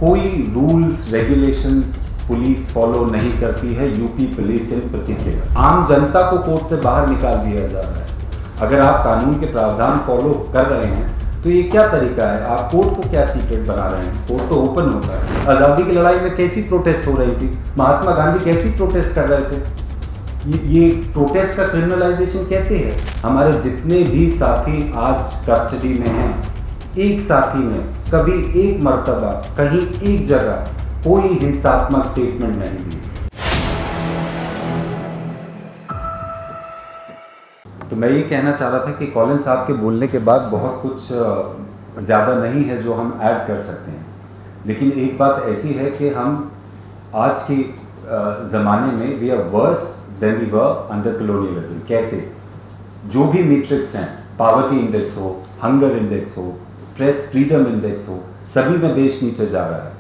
कोई rules regulations police follow नहीं करती है, यूपी पुलिस इन पर्टिकुलर। आम जनता को कोर्ट से बाहर निकाल दिया जा रहा है। अगर आप कानून के प्रावधान फॉलो कर रहे हैं तो ये क्या तरीका है? आप कोर्ट को क्या सीक्रेट बना रहे हैं? कोर्ट तो ओपन होता है। आज़ादी की लड़ाई में कैसी प्रोटेस्ट हो रही थी? महात्मा गांधी कैसी प्रोटेस्ट कर रहे थे? ये प्रोटेस्ट का क्रिमिनलाइजेशन कैसे है? हमारे जितने भी साथी आज कस्टडी में हैं, एक साथी ने कभी एक मर्तबा कहीं एक जगह कोई हिंसात्मक स्टेटमेंट नहीं दी। तो मैं ये कहना चाह रहा था कि कॉलिन साहब के बोलने के बाद बहुत कुछ ज़्यादा नहीं है जो हम ऐड कर सकते हैं, लेकिन एक बात ऐसी है कि हम आज के ज़माने में we are worse than we were under colonialism. कैसे? जो भी मैट्रिक्स हैं, पावर्टी इंडेक्स हो, हंगर इंडेक्स हो, प्रेस फ्रीडम इंडेक्स हो, सभी में देश नीचे जा रहा है।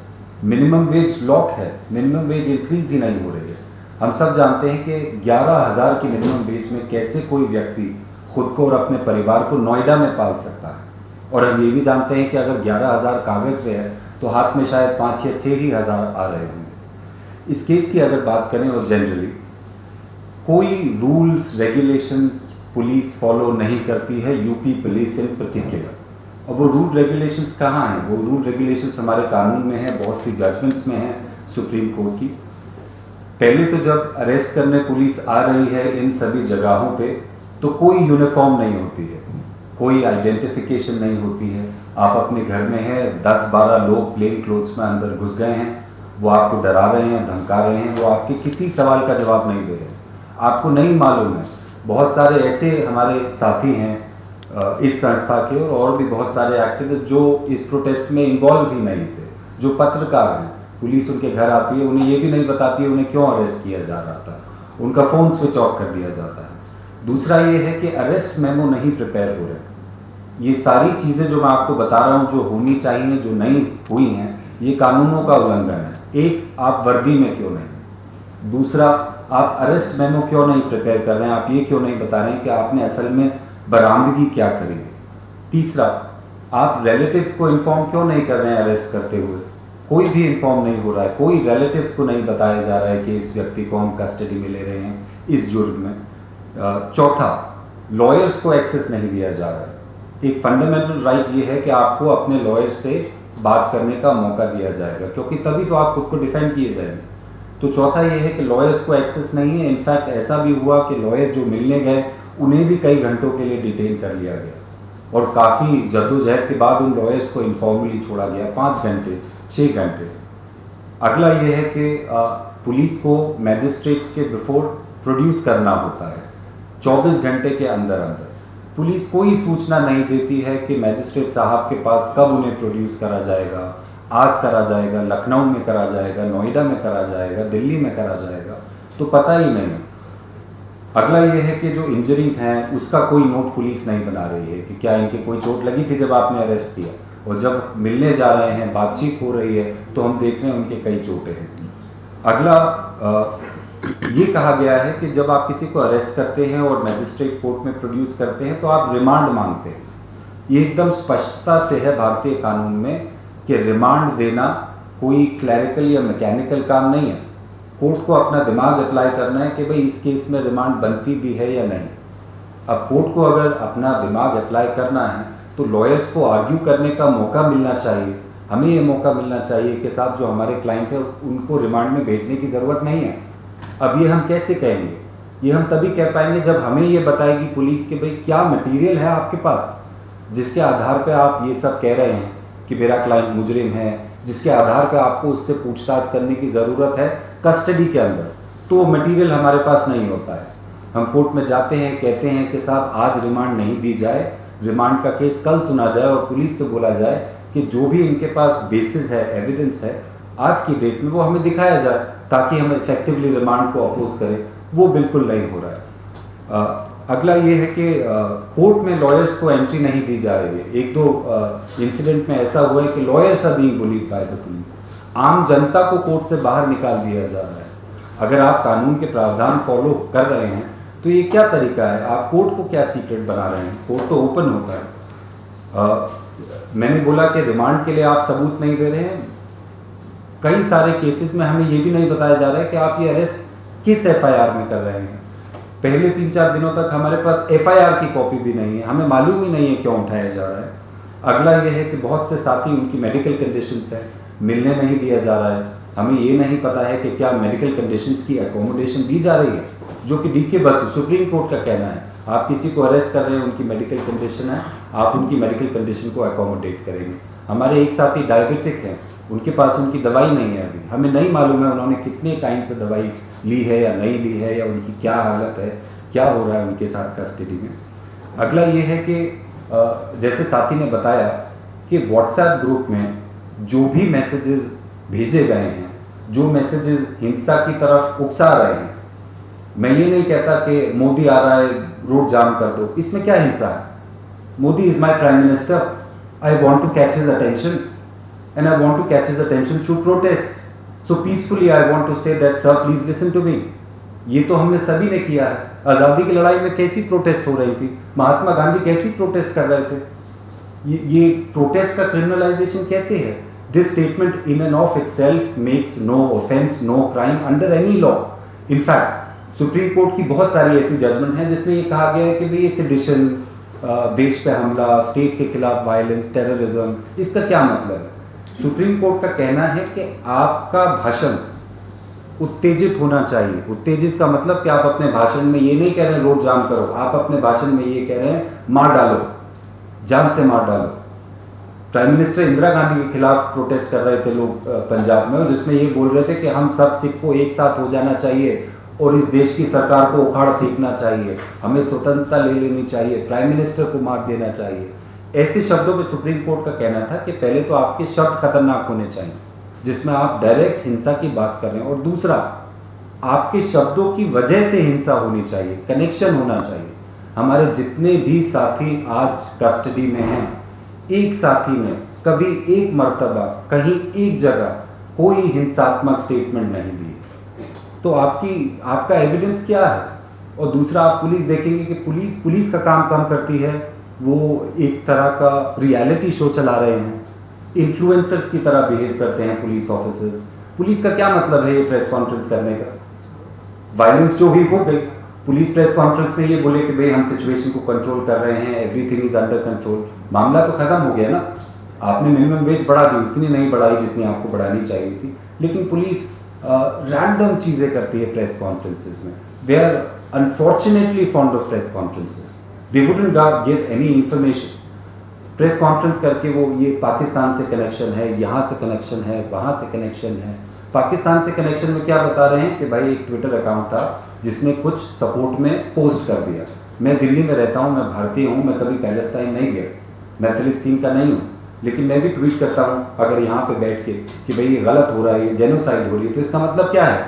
मिनिमम वेज लॉक है, मिनिमम वेज इंक्रीज ही नहीं हो रही है। हम सब जानते हैं कि 11,000 की मिनिमम वेज में कैसे कोई व्यक्ति खुद को और अपने परिवार को नोएडा में पाल सकता है। और हम ये भी जानते हैं कि अगर 11,000 कागज़ में है तो हाथ में शायद 5 या 6 ही हज़ार आ रहे होंगे। इस केस की अगर बात करें और जनरली कोई रूल्स रेगुलेशंस पुलिस फॉलो नहीं करती है, यूपी पुलिस इन पर्टिकुलर। और वो रूल रेगुलेशंस कहाँ हैं? वो रूल रेगुलेशंस हमारे कानून में हैं, बहुत सी जजमेंट्स में हैं सुप्रीम कोर्ट की। पहले तो जब अरेस्ट करने पुलिस आ रही है इन सभी जगहों पे तो कोई यूनिफॉर्म नहीं होती है, कोई आइडेंटिफिकेशन नहीं होती है। आप अपने घर में हैं, 10-12 लोग प्लेन क्लोथ्स में अंदर घुस गए हैं, वो आपको डरा रहे हैं, धमका रहे हैं, वो आपके किसी सवाल का जवाब नहीं दे रहे, आपको नहीं मालूम है। बहुत सारे ऐसे हमारे साथी हैं इस संस्था के और भी बहुत सारे एक्टिविस्ट जो इस प्रोटेस्ट में इन्वॉल्व ही नहीं थे, जो पत्रकार हैं। पुलिस उनके घर आती है, उन्हें ये भी नहीं बताती है उन्हें क्यों अरेस्ट किया जा रहा था, उनका फ़ोन स्विच ऑफ कर दिया जाता है। दूसरा ये है कि अरेस्ट मेमो नहीं प्रिपेयर हो रहे। ये सारी चीज़ें जो मैं आपको बता रहा हूँ जो होनी चाहिए, जो नहीं हुई हैं, ये कानूनों का उल्लंघन है। एक, आप वर्दी में क्यों नहीं? दूसरा, आप अरेस्ट मेमो क्यों नहीं प्रिपेयर कर रहे हैं? आप ये क्यों नहीं बता रहे हैं कि आपने असल में बरामदगी क्या करी? तीसरा, आप रिलेटिव्स को इन्फॉर्म क्यों नहीं कर रहे हैं अरेस्ट करते हुए? कोई भी इन्फॉर्म नहीं हो रहा है, कोई रिलेटिव्स को नहीं बताया जा रहा है कि इस व्यक्ति को हम कस्टडी में ले रहे हैं इस जुर्म में। चौथा, लॉयर्स को एक्सेस नहीं दिया जा रहा है। एक फंडामेंटल राइट ये है कि आपको अपने लॉयर्स से बात करने का मौका दिया जाएगा, क्योंकि तभी तो आप खुद को डिफेंड किए जाएंगे। तो चौथा ये है कि लॉयर्स को एक्सेस नहीं है। इनफैक्ट ऐसा भी हुआ कि लॉयर्स जो मिलने गए उन्हें भी कई घंटों के लिए डिटेन कर लिया गया और काफ़ी जद्दोजहद के बाद उन लॉयर्स को इनफॉर्मली छोड़ा गया, 5 घंटे 6 घंटे। अगला ये है कि पुलिस को मैजिस्ट्रेट्स के बिफोर प्रोड्यूस करना होता है 24 घंटे के अंदर अंदर। पुलिस कोई सूचना नहीं देती है कि मैजिस्ट्रेट साहब के पास कब उन्हें प्रोड्यूस करा जाएगा। आज करा जाएगा, लखनऊ में करा जाएगा, नोएडा में करा जाएगा, दिल्ली में करा जाएगा, तो पता ही नहीं। अगला ये है कि जो इंजरीज हैं उसका कोई नोट पुलिस नहीं बना रही है कि क्या इनके कोई चोट लगी थी जब आपने अरेस्ट किया, और जब मिलने जा रहे हैं, बातचीत हो रही है, तो हम देख रहे हैं उनके कई चोटें हैं। अगला ये कहा गया है कि जब आप किसी को अरेस्ट करते हैं और मैजिस्ट्रेट कोर्ट में प्रोड्यूस करते हैं तो आप रिमांड मांगते हैं। ये एकदम स्पष्टता से है भारतीय कानून में कि रिमांड देना कोई क्लैरिकल या मैकेनिकल काम नहीं है। कोर्ट को अपना दिमाग अप्लाई करना है कि भाई इस केस में रिमांड बनती भी है या नहीं। अब कोर्ट को अगर अपना दिमाग अप्लाई करना है तो लॉयर्स को आर्ग्यू करने का मौका मिलना चाहिए। हमें ये मौका मिलना चाहिए कि साहब जो हमारे क्लाइंट है उनको रिमांड में भेजने की ज़रूरत नहीं है। अब ये हम कैसे कहेंगे? ये हम तभी कह पाएंगे जब हमें ये बताएगी पुलिस कि भाई क्या मटेरियल है आपके पास जिसके आधार पे आप ये सब कह रहे हैं कि मेरा क्लाइंट मुजरिम है, जिसके आधार पे आपको उससे पूछताछ करने की ज़रूरत है कस्टडी के अंदर। तो वो मटेरियल हमारे पास नहीं होता है। हम कोर्ट में जाते हैं, कहते हैं कि साहब आज रिमांड नहीं दी जाए, रिमांड का केस कल सुना जाए और पुलिस से बोला जाए कि जो भी इनके पास बेसिस है, एविडेंस है आज की डेट में वो हमें दिखाया जाए ताकि हम इफेक्टिवली रिमांड को अपोज करें। वो बिल्कुल नहीं हो रहा है। अगला ये है कि कोर्ट में लॉयर्स को एंट्री नहीं दी जा रही है। 1-2 इंसिडेंट में ऐसा हुआ है कि lawyers are being bullied by the police. आम जनता को कोर्ट से बाहर निकाल दिया जा रहा है। अगर आप कानून के प्रावधान फॉलो कर रहे हैं तो ये क्या तरीका है? आप कोर्ट को क्या सीक्रेट बना रहे हैं? कोर्ट तो ओपन होता है। मैंने बोला कि रिमांड के लिए आप सबूत नहीं दे रहे हैं। कई सारे केसेस में हमें ये भी नहीं बताया जा रहा है कि आप ये अरेस्ट किस एफआईआर में कर रहे हैं। पहले 3-4 दिनों तक हमारे पास एफआईआर की कॉपी भी नहीं है, हमें मालूम ही नहीं है क्यों उठाया जा रहा है। अगला ये है कि बहुत से साथी उनकी मेडिकल कंडीशंस है, मिलने नहीं दिया जा रहा है, हमें ये नहीं पता है कि क्या मेडिकल कंडीशंस की अकोमोडेशन दी जा रही है, जो कि डीके बसु सुप्रीम कोर्ट का कहना है आप किसी को अरेस्ट कर रहे हैं, उनकी मेडिकल कंडीशन है, आप उनकी मेडिकल कंडीशन को अकोमोडेट करेंगे। हमारे एक साथी डायबिटिक हैं, उनके पास उनकी दवाई नहीं है, अभी हमें नहीं मालूम है उन्होंने कितने टाइम से दवाई ली है या नहीं ली है, या उनकी क्या हालत है, क्या हो रहा है उनके साथ कस्टडी में। अगला ये है कि जैसे साथी ने बताया कि व्हाट्सएप ग्रुप में जो भी मैसेजेस भेजे गए हैं, जो मैसेजेस हिंसा की तरफ उकसा रहे हैं, मैं ये नहीं कहता कि मोदी आ रहा है रोड जाम कर दो, इसमें क्या हिंसा है? Modi is my prime minister, I want to catch his attention and I want to catch his attention through protest. So peacefully I want to say that sir please listen to me. ये तो हमने सभी ने किया है। आज़ादी की लड़ाई में कैसी प्रोटेस्ट हो रही थी, महात्मा गांधी कैसी प्रोटेस्ट कर रहे थे, ये प्रोटेस्ट का क्रिमिनलाइजेशन कैसे है? This statement in and of itself makes no offence, no crime under any law. In fact supreme court की बहुत सारी ऐसी जजमेंट हैं जिसमें ये कहा गया है कि भाई ये सेडिशन, देश पे हमला, स्टेट के खिलाफ वायलेंस, टेररिज्म, इसका क्या मतलब है? सुप्रीम कोर्ट का कहना है कि आपका भाषण उत्तेजित होना चाहिए। उत्तेजित का मतलब कि आप अपने भाषण में ये नहीं कह रहे हैं रोड जाम करो, आप अपने भाषण में ये कह रहे हैं मार डालो, जान से मार डालो। प्राइम मिनिस्टर इंदिरा गांधी के खिलाफ प्रोटेस्ट कर रहे थे लोग पंजाब में, जिसमें ये बोल रहे थे कि हम सब सिख को एक साथ हो जाना चाहिए और इस देश की सरकार को उखाड़ फेंकना चाहिए, हमें स्वतंत्रता ले लेनी चाहिए, प्राइम मिनिस्टर को मार देना चाहिए। ऐसे शब्दों में सुप्रीम कोर्ट का कहना था कि पहले तो आपके शब्द खतरनाक होने चाहिए जिसमें आप डायरेक्ट हिंसा की बात कर रहे हैं, और दूसरा आपके शब्दों की वजह से हिंसा होनी चाहिए, कनेक्शन होना चाहिए। हमारे जितने भी साथी आज कस्टडी में हैं, एक साथी ने कभी एक मर्तबा कहीं एक जगह कोई हिंसात्मक स्टेटमेंट नहीं दी, तो आपका एविडेंस क्या है? और दूसरा आप पुलिस देखेंगे कि पुलिस का काम कम करती है, वो एक तरह का रियलिटी शो चला रहे हैं, इन्फ्लुएंसर्स की तरह बिहेव करते हैं पुलिस ऑफिसर्स। पुलिस का क्या मतलब है ये प्रेस कॉन्फ्रेंस करने का? वायलेंस जो हुई हो गई, पुलिस प्रेस कॉन्फ्रेंस में ये बोले कि भाई हम सिचुएशन को कंट्रोल कर रहे हैं, एवरीथिंग इज अंडर कंट्रोल, मामला तो खत्म हो गया ना। आपने मिनिमम वेज बढ़ा दी, उतनी नहीं बढ़ाई जितनी आपको बढ़ानी चाहिए थी, लेकिन पुलिस रैंडम चीज़ें करती है प्रेस कॉन्फ्रेंसेस में। They are unfortunately fond of press conferences, they wouldn't give any information. Press conference करके वो ये पाकिस्तान से कनेक्शन है, यहाँ से कनेक्शन है, वहाँ से कनेक्शन है। पाकिस्तान से कनेक्शन में क्या बता रहे हैं कि भाई एक ट्विटर अकाउंट था जिसने कुछ सपोर्ट में पोस्ट कर दिया। मैं दिल्ली में रहता हूँ, मैं भारतीय हूँ, मैं कभी पैलेस्टाइन नहीं गया, मैं फिलिस्तीन का नहीं हूँ, लेकिन मैं भी ट्वीट करता हूँ अगर यहाँ पे बैठ के कि भाई ये गलत हो रहा है, ये जेनोसाइड हो रही है, तो इसका मतलब क्या है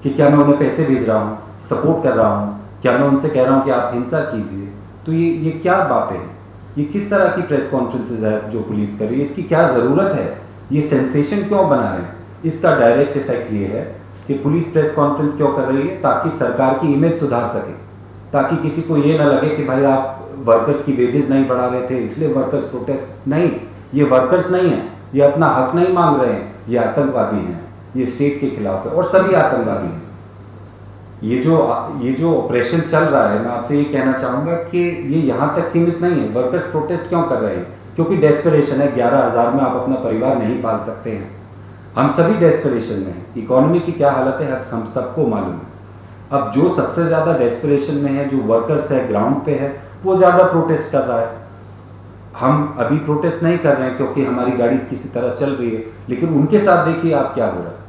कि क्या मैं उन्हें पैसे भेज रहा हूँ, सपोर्ट कर रहा हूँ, क्या मैं उनसे कह रहा हूँ कि आप हिंसा कीजिए? तो ये क्या बातें हैं? ये किस तरह की प्रेस कॉन्फ्रेंसेज है जो पुलिस कर रही है? इसकी क्या ज़रूरत है? ये सेंसेशन क्यों बना रहे हैं? इसका डायरेक्ट इफेक्ट ये है कि पुलिस प्रेस कॉन्फ्रेंस क्यों कर रही है? ताकि सरकार की इमेज सुधार सके, ताकि किसी को ये ना लगे कि भाई आप वर्कर्स की वेजेस नहीं बढ़ा रहे थे इसलिए वर्कर्स प्रोटेस्ट। नहीं, ये वर्कर्स नहीं है, ये अपना हक नहीं मांग रहे हैं, ये आतंकवादी हैं, ये स्टेट के खिलाफ है, और सभी आतंकवादी हैं। ये जो ऑपरेशन चल रहा है, मैं आपसे ये कहना चाहूँगा कि ये यहाँ तक सीमित नहीं है। वर्कर्स प्रोटेस्ट क्यों कर रहे हैं? क्योंकि डेस्परेशन है। 11,000 में आप अपना परिवार नहीं पाल सकते हैं। हम सभी डेस्परेशन में हैं। इकोनॉमी की क्या हालत है हम सबको मालूम है। अब जो सबसे ज़्यादा डेस्परेशन में है, जो वर्कर्स है, ग्राउंड पे है, वो ज़्यादा प्रोटेस्ट कर रहा है। हम अभी प्रोटेस्ट नहीं कर रहे हैं क्योंकि हमारी गाड़ी किसी तरह चल रही है, लेकिन उनके साथ देखिए आप क्या हो रहा है।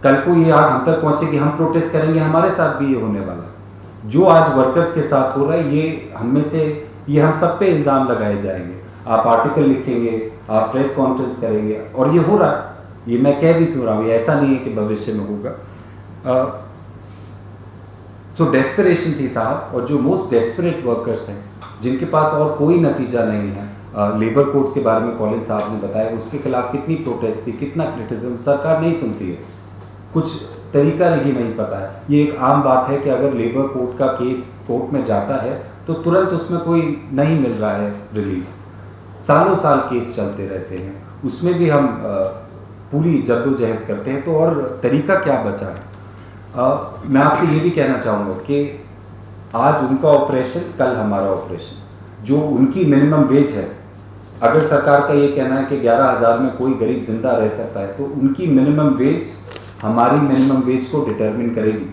कल को ये आग हम तक पहुँचे कि हम प्रोटेस्ट करेंगे, हमारे साथ भी ये होने वाला है। जो आज वर्कर्स के साथ हो रहा है, ये हम सब पे इल्ज़ाम लगाए जाएंगे। आप आर्टिकल लिखेंगे, आप प्रेस कॉन्फ्रेंस करेंगे, और ये हो रहा है। ये मैं कह भी क्यों रहा हूँ, ये ऐसा नहीं है कि भविष्य में होगा। सो डेस्परेशन थी साहब, और जो मोस्ट डेस्परेट वर्कर्स हैं जिनके पास और कोई नतीजा नहीं है, लेबर कोड्स के बारे में कॉलिन साहब ने बताया, उसके खिलाफ कितनी प्रोटेस्ट थी, कितना क्रिटिसिज्म, सरकार नहीं सुनती है, कुछ तरीका ही नहीं पता है। ये एक आम बात है कि अगर लेबर कोड का केस कोर्ट में जाता है तो तुरंत उसमें कोई नहीं मिल रहा है रिलीफ, सालों साल केस चलते रहते हैं। उसमें भी हम पूरी जद्दोजहद करते हैं, तो और तरीका क्या बचा है? मैं आपसे ये भी कहना चाहूँगा कि आज उनका ऑपरेशन, कल हमारा ऑपरेशन। जो उनकी मिनिमम वेज है, अगर सरकार का ये कहना है कि 11,000 में कोई गरीब जिंदा रह सकता है, तो उनकी मिनिमम वेज हमारी मिनिमम वेज को डिटरमिन करेगी,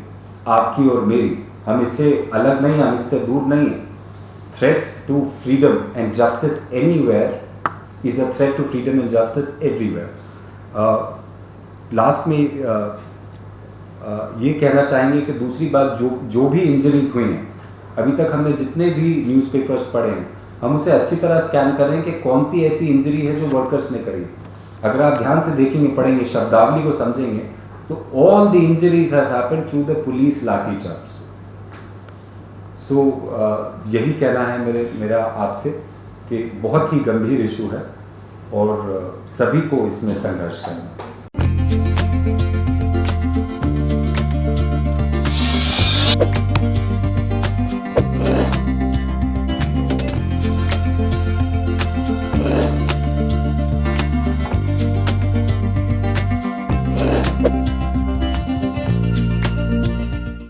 आपकी और मेरी। हम इससे अलग नहीं, हम इससे दूर नहीं हैं। Threat to freedom and justice anywhere is a threat to freedom and justice everywhere. Last में ये कहना चाहेंगे कि दूसरी बात, जो भी इंजरीज हुई हैं, अभी तक हमने जितने भी न्यूज़पेपर्स पढ़े हैं, हम उसे अच्छी तरह स्कैन कर रहे हैं कि कौन सी ऐसी इंजरी है जो वर्कर्स ने करी। अगर आप ध्यान से देखेंगे, पढ़ेंगे, शब्दावली को समझेंगे, तो all the injuries have happened through the police लाठी चार्ज। सो यही कहना है मेरा आपसे कि बहुत ही गंभीर इशू है और सभी को इसमें संघर्ष करना है।